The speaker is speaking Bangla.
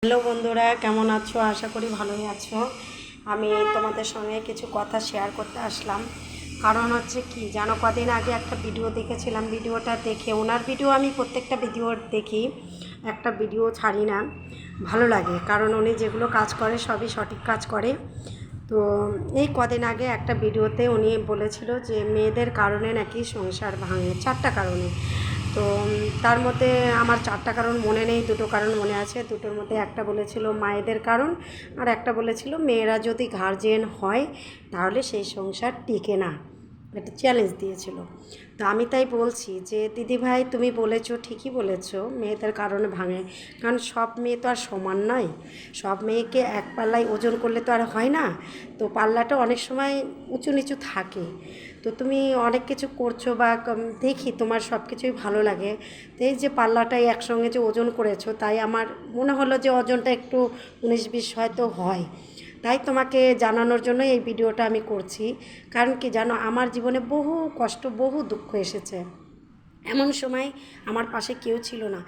হ্যালো বন্ধুরা, কেমন আছো? আশা করি ভালোই আছো। আমি তোমাদের সঙ্গে কিছু কথা শেয়ার করতে আসলাম। কারণ হচ্ছে কি জানো, কদিন আগে একটা ভিডিও দেখেছিলাম। ভিডিওটা দেখে, ওনার ভিডিও আমি প্রত্যেকটা ভিডিও দেখি, একটা ভিডিও ছাড়ি না, ভালো লাগে। কারণ উনি যেগুলো কাজ করে সবই সঠিক কাজ করে। তো এই কদিন আগে একটা ভিডিওতে উনি বলেছিল যে মেয়েদের কারণে নাকি সংসার ভাঙে, 4টা কারণে। তো তার মধ্যে আমার 4টা কারণ মনে নেই, 2টো কারণ মনে আছে। দুটোর মধ্যে একটা বলেছিল মায়েদের কারণ, আর একটা বলেছিল মেয়েরা যদি গার্জিয়ান হয় তাহলে সেই সংসার টিকে না। একটা চ্যালেঞ্জ দিয়েছিল। তো আমি তাই বলছি যে দিদিভাই, তুমি বলেছো, ঠিকই বলেছো, মেয়েদের কারণে ভাঙে। কারণ সব মেয়ে তো আর সমান নয়। সব মেয়েকে এক পাল্লায় ওজন করলে তো আর হয় না। তো পাল্লাটা অনেক সময় উঁচু নিচু থাকে। তো তুমি অনেক কিছু করছো বা দেখি তোমার সব কিছুই ভালো লাগে। তো এই যে পাল্লাটাই একসঙ্গে যে ওজন করেছো, তাই আমার মনে হলো যে ওজনটা একটু 19-20 হয়তো হয়। তাই তোমাকে জানানোর জন্য এই ভিডিওটা আমি করছি। কারণ কি জানো, আমার জীবনে বহু কষ্ট, বহু দুঃখ এসেছে। এমন সময় আমার পাশে কেউ ছিল না।